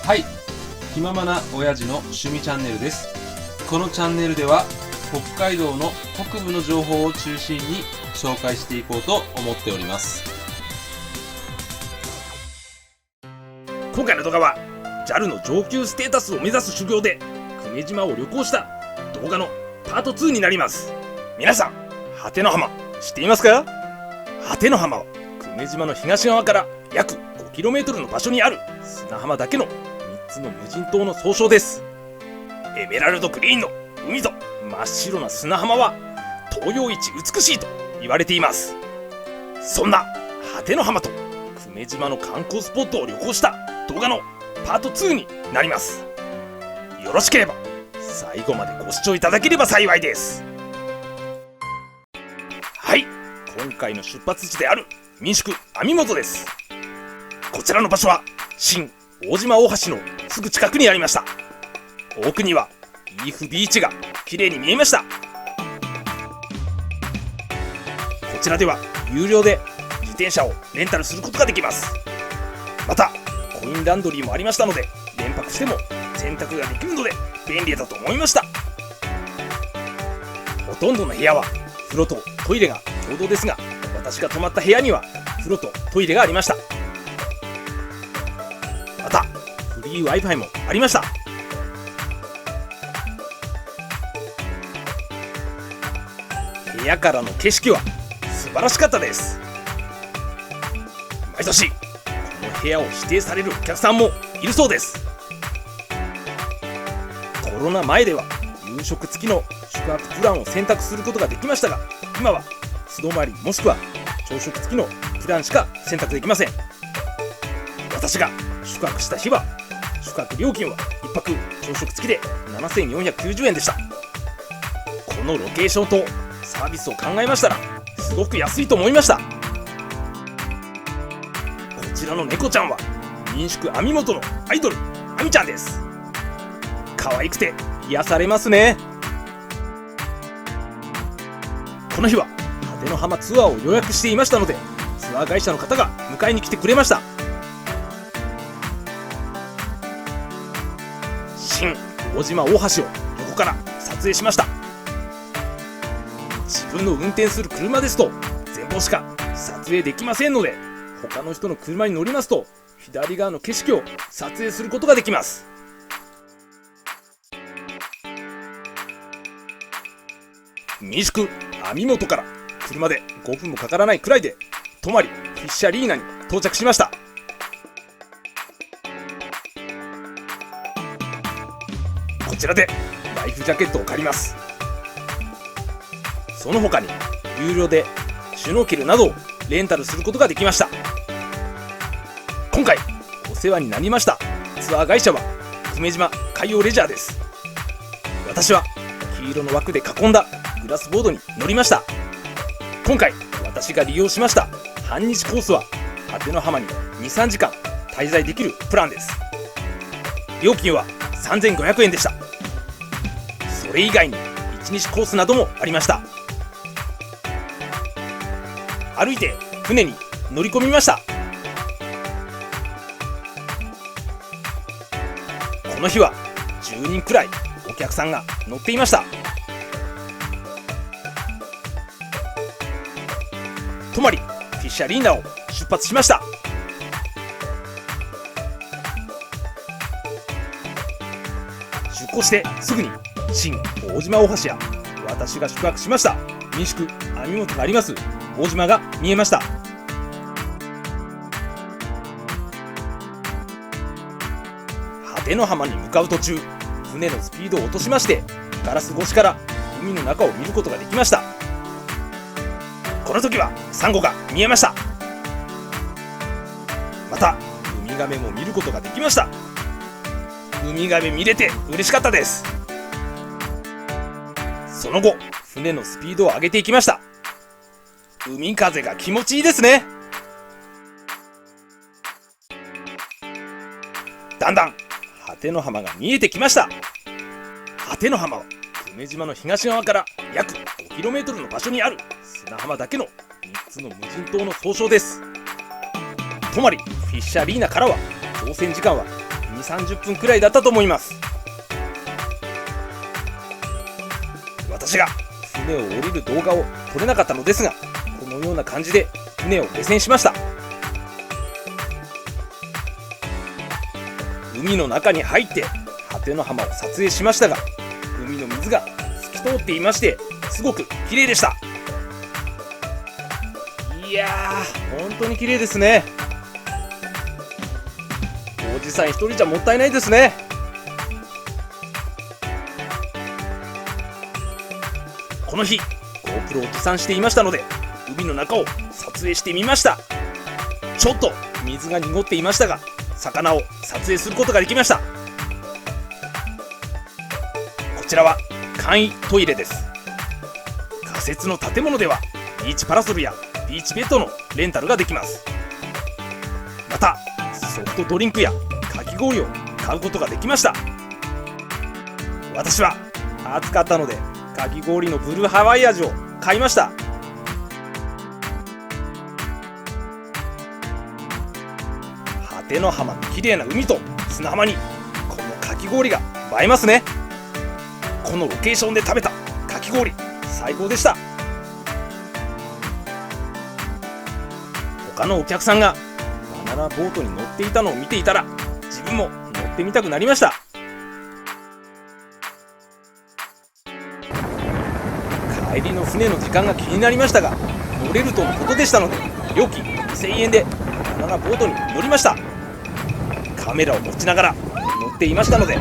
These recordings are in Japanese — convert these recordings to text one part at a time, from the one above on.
はい、気ままな親父の趣味チャンネルです。このチャンネルでは北海道の北部の情報を中心に紹介していこうと思っております。今回の動画は JAL の上級ステータスを目指す修行で久米島を旅行した動画のパート2になります。皆さん、果ての浜知っていますか？果ての浜は久米島の東側から約 5km の場所にある砂浜だけの3つの無人島の総称です。エメラルドグリーンの海と真っ白な砂浜は東洋一美しいと言われています。そんな果ての浜と久米島の観光スポットを旅行した動画のパート2になります。よろしければ最後までご視聴いただければ幸いです。はい、今回の出発地である民宿網元です。こちらの場所は新大島大橋のすぐ近くにありました。奥にはリーフビーチが綺麗に見えました。こちらでは有料で自転車をレンタルすることができます。またコインランドリーもありましたので、連泊しても洗濯ができるので便利だと思いました。ほとんどの部屋は風呂とトイレが共同ですが、私が泊まった部屋には風呂とトイレがありました。またフリー Wi-Fi もありました。部屋からの景色は素晴らしかったです。毎年この部屋を指定されるお客さんもいるそうです。コロナ前では夕食付きの宿泊プランを選択することができましたが、今は素泊まりもしくは朝食付きのプランしか選択できません。私が宿泊した日は宿泊料金は1泊朝食付きで7490円でした。このロケーションとサービスを考えましたらすごく安いと思いました。こちらの猫ちゃんは民宿網元のアイドルアミちゃんです。可愛くて癒されますね。この日は果ての浜ツアーを予約していましたので、ツアー会社の方が迎えに来てくれました。新大島大橋を横から撮影しました。自分の運転する車ですと前方しか撮影できませんので、他の人の車に乗りますと左側の景色を撮影することができます。民宿網元から車で5分もかからないくらいで泊まりフィッシャリーナに到着しました。こちらでライフジャケットを借ります。その他に有料でシュノーケルなどをレンタルすることができました。今回お世話になりましたツアー会社は久米島海洋レジャーです。私は黄色の枠で囲んだグラスボードに乗りました。今回私が利用しました半日コースは果ての浜に 2,3 時間滞在できるプランです。料金は3500円でした。それ以外に1日コースなどもありました。歩いて船に乗り込みました。この日は10人くらいお客さんが乗っていました。泊まりフィッシャリーナを出発しました。出港してすぐに新大島大橋や私が宿泊しました民宿網元があります大島が見えました。果ての浜に向かう途中、船のスピードを落としましてガラス越しから海の中を見ることができました。この時はサンゴが見えました。またウミガメも見ることができました。ウミガメ見れて嬉しかったです。その後船のスピードを上げていきました。海風が気持ちいいですね。だんだん果ての浜が見えてきました。果ての浜は久米島の東側から約 5km の場所にある砂浜だけの3つの無人島の総称です。泊まりフィッシャリーナからは乗船時間は2、30分くらいだったと思います。私が船を降りる動画を撮れなかったのですが、このような感じで船を下船しました。海の中に入って果ての浜を撮影しましたが、海の水が透き通っていまして、すごく綺麗でした。いやー、本当に綺麗ですね。おじさん一人じゃもったいないですね。この日 GoPro を持参していましたので、海の中を撮影してみました。ちょっと水が濁っていましたが、魚を撮影することができました。こちらは簡易トイレです。仮設の建物ではビーチパラソルやビーチベッドのレンタルができます。またソフトドリンクやかき氷を買うことができました。私は暑かったのでかき氷のブルーハワイ味を買いました。果ての浜の綺麗な海と砂浜にこのかき氷が映えますね。このロケーションで食べたかき氷、最高でした。他のお客さんがバナナボートに乗っていたのを見ていたら、自分も乗ってみたくなりました。帰りの船の時間が気になりましたが、乗れるとのことでしたので、料金2000円でバナナボートに乗りました。カメラを持ちながら乗っていましたので、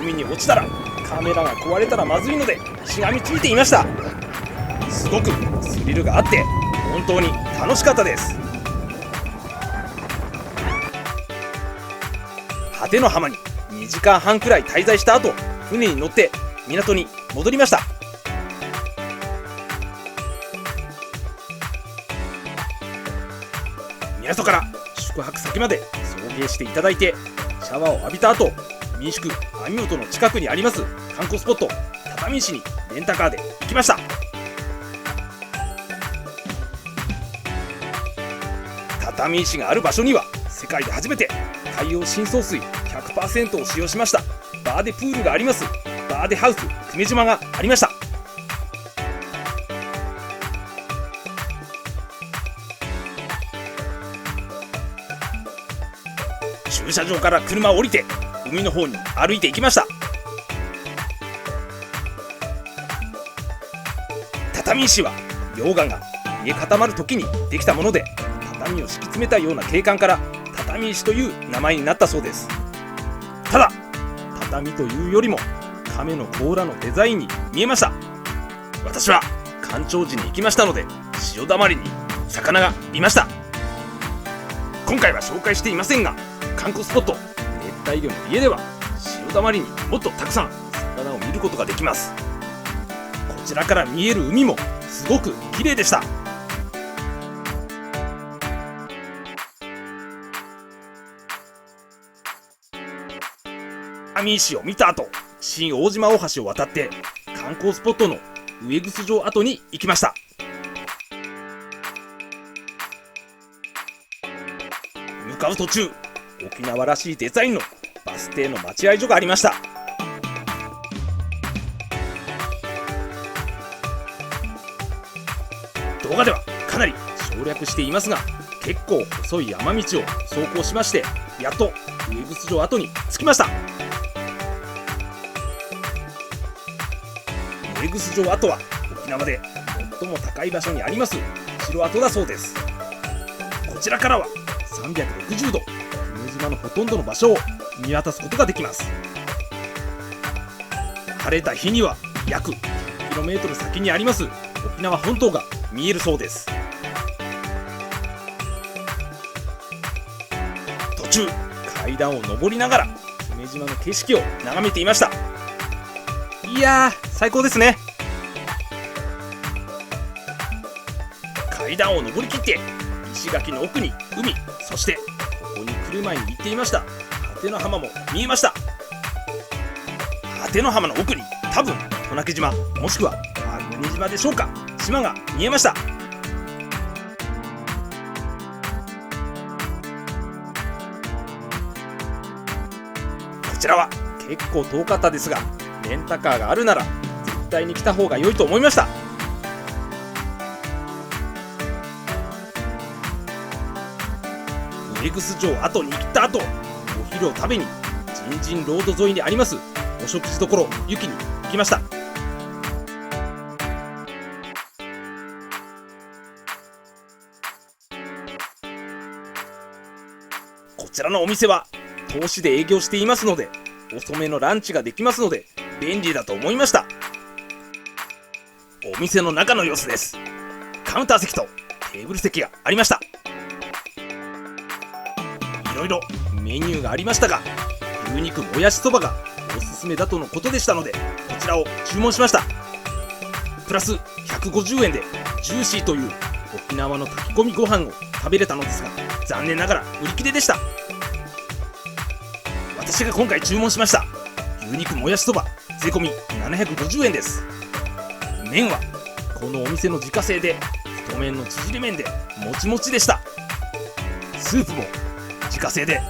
海に落ちたらカメラが壊れたらまずいのでしがみついていました。すごくスリルがあって本当に楽しかったです。果ての浜に2時間半くらい滞在した後、船に乗って港に戻りました。港から宿泊先まで送迎していただいて、シャワーを浴びた後、民宿網元の近くにあります観光スポット畳石にレンタカーで行きました。畳石がある場所には世界で初めて海洋深層水 100% を使用しましたバーデプールがありますバーデハウス久米島がありました。駐車場から車を降りて海の方に歩いていきました。畳石は溶岩が冷え固まる時にできたもので、畳を敷き詰めたような景観から畳石という名前になったそうです。ただ畳というよりも亀の甲羅のデザインに見えました。私は干潮時に行きましたので、潮だまりに魚がいました。今回は紹介していませんが、観光スポット熱帯魚の家では潮だまりにもっとたくさん魚を見ることができます。こちらから見える海もすごく綺麗でした。網石を見た後、新大島大橋を渡って観光スポットの上楠城跡に行きました。向かう途中、沖縄らしいデザインのバス停の待合所がありました。動画ではかなり省略していますが、結構細い山道を走行しまして、やっと上楠城跡に着きました。上楠城跡は沖縄で最も高い場所にあります城跡だそうです。こちらからは360度久米島のほとんどの場所を見渡すことができます。晴れた日には約 100km 先にあります沖縄本島が見えるそうです。途中階段を上りながら久米島の景色を眺めていました。いやー、最高ですね。階段を上りきって石垣の奥に海、そしてここに来る前に行っていました果ての浜も見えました。果ての浜の奥に多分渡名喜島もしくは粟国島でしょうか、島が見えました。ちらは結構遠かったですが、レンタカーがあるなら絶対に来た方が良いと思いました。ウエグス城跡に行った後、お昼を食べにジンジンロード沿いにありますお食事処ゆきに行きました。こちらのお店は投資で営業していますので、遅めのランチができますので便利だと思いました。お店の中の様子です。カウンター席とテーブル席がありました。いろいろメニューがありましたが、牛肉もやしそばがおすすめだとのことでしたので、こちらを注文しました。プラス150円でジューシーという沖縄の炊き込みご飯を食べれたのですが、残念ながら売り切れでした。私が今回注文しました牛肉もやしそば、税込み750円です。麺はこのお店の自家製で太麺の縮れ麺でもちもちでした。スープも自家製で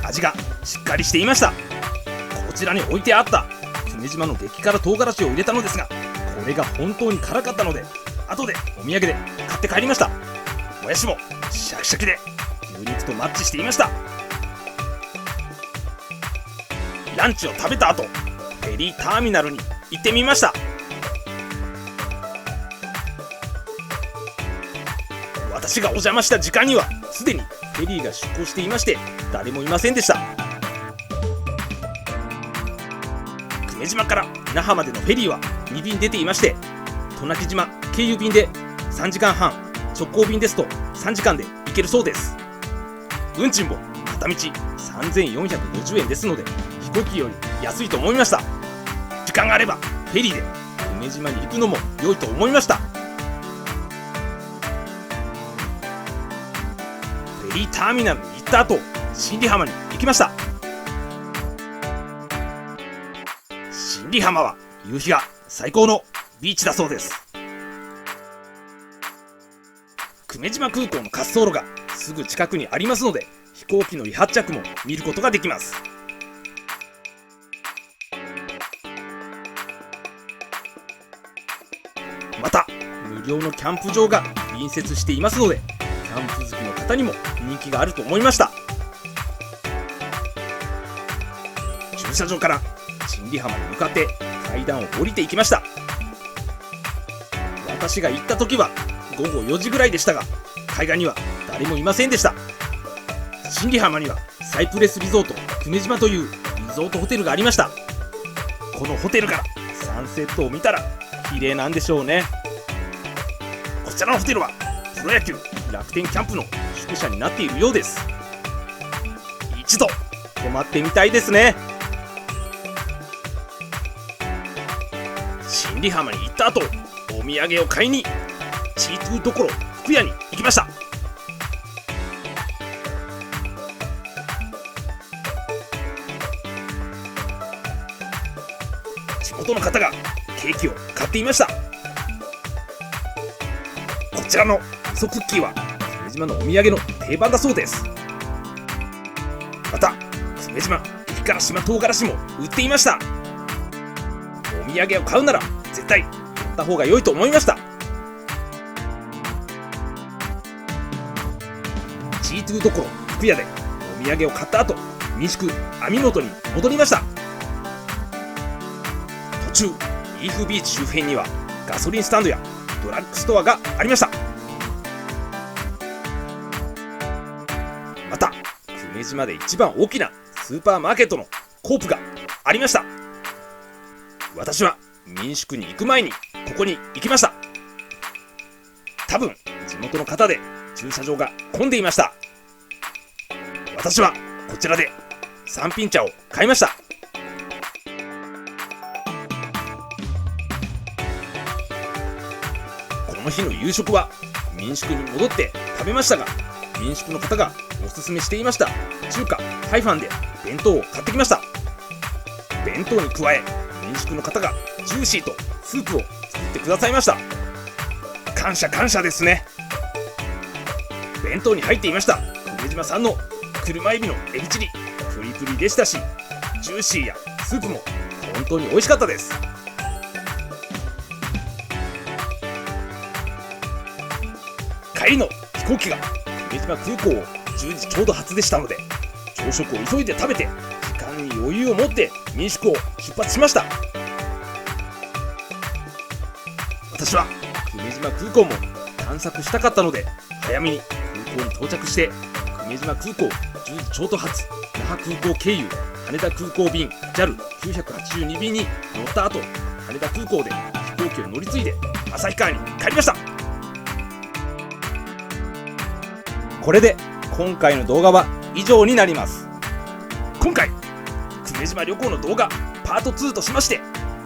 味がしっかりしていました。こちらに置いてあった久米島の激辛唐辛子を入れたのですが、これが本当に辛かったので、後でお土産で買って帰りました。もやしもシャキシャキで牛肉とマッチしていました。ランチを食べた後、フェリーターミナルに行ってみました。私がお邪魔した時間にはすでにフェリーが出港していまして、誰もいませんでした。久米島から那覇までのフェリーは2便出ていまして、渡名喜島経由便で3時間半、直行便ですと3時間で行けるそうです。運賃も片道3450円ですので、飛行機より安いと思いました。時間があればフェリーで久米島に行くのも良いと思いました。フェリーターミナルに行った後、新里浜に行きました。新里浜は夕日が最高のビーチだそうです。久米島空港の滑走路がすぐ近くにありますので、飛行機の離発着も見ることができます。また無料のキャンプ場が隣接していますので、キャンプ好きの方にも人気があると思いました。駐車場から新里浜に向かって階段を降りていきました。私が行った時は午後4時ぐらいでしたが、海岸には誰もいませんでした。新里浜にはサイプレスリゾート久米島というリゾートホテルがありました。このホテルからサンセットを見たら綺麗なんでしょうね。こちらのホテルはプロ野球楽天キャンプの宿舎になっているようです。一度泊まってみたいですね。新里浜に行った後、お土産を買いにチートゥーどころ福屋に行きました。地元の方がケーキを買っていました。こちらの味噌クッキーは久米島のお土産の定番だそうです。また久米島激辛島唐辛子も売っていました。お土産を買うなら絶対買った方が良いと思いました。チートゥーどころ福屋でお土産を買った後、民宿網本に戻りました。途中リーフビーチ周辺にはガソリンスタンドやドラッグストアがありました。また久米島で一番大きなスーパーマーケットのコープがありました。私は民宿に行く前にここに行きました。多分地元の方で駐車場が混んでいました。私はこちらで三品茶を買いました。この日の夕食は民宿に戻って食べましたが、民宿の方がおすすめしていました中華ハイファンで弁当を買ってきました。弁当に加え民宿の方がジューシーとスープを作ってくださいました。感謝感謝ですね。弁当に入っていました久米島産の車エビのエビチリプリプリでしたし、ジューシーやスープも本当に美味しかったです。帰りの飛行機が久米島空港を10時ちょうど発でしたので、朝食を急いで食べて時間に余裕を持って民宿を出発しました。私は久米島空港も探索したかったので、早めに空港に到着して、久米島空港10時ちょうど発那覇空港経由羽田空港便 JAL982 便に乗った後、羽田空港で飛行機を乗り継いで旭川に帰りました。これで今回の動画は以上になります。今回久米島旅行の動画パート2としまして、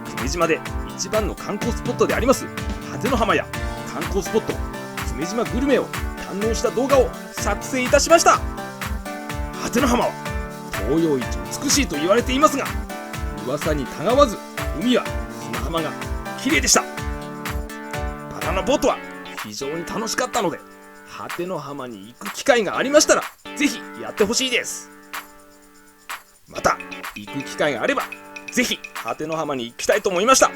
久米島で一番の観光スポットであります果ての浜や観光スポット久米島グルメを堪能した動画を作成いたしました。果ての浜は東洋一美しいと言われていますが、噂にたがわず海は砂浜が綺麗でした。バナナボートは非常に楽しかったので、果ての浜に行く機会がありましたらぜひやってほしいです。また行く機会があればぜひ果ての浜に行きたいと思いました。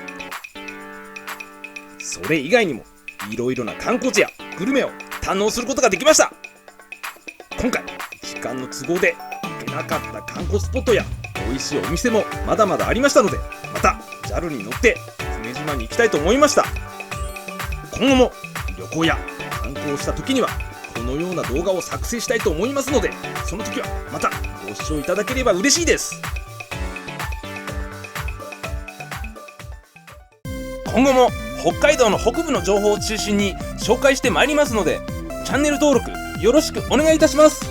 それ以外にもいろいろな観光地やグルメを堪能することができました。今回時間の都合で行けなかった観光スポットや美味しいお店もまだまだありましたので、また JAL に乗って久米島に行きたいと思いました。今後も旅行や観光した時にはこのような動画を作成したいと思いますので、その時はまたご視聴いただければ嬉しいです。今後も北海道の北部の情報を中心に紹介してまいりますので、チャンネル登録よろしくお願いいたします。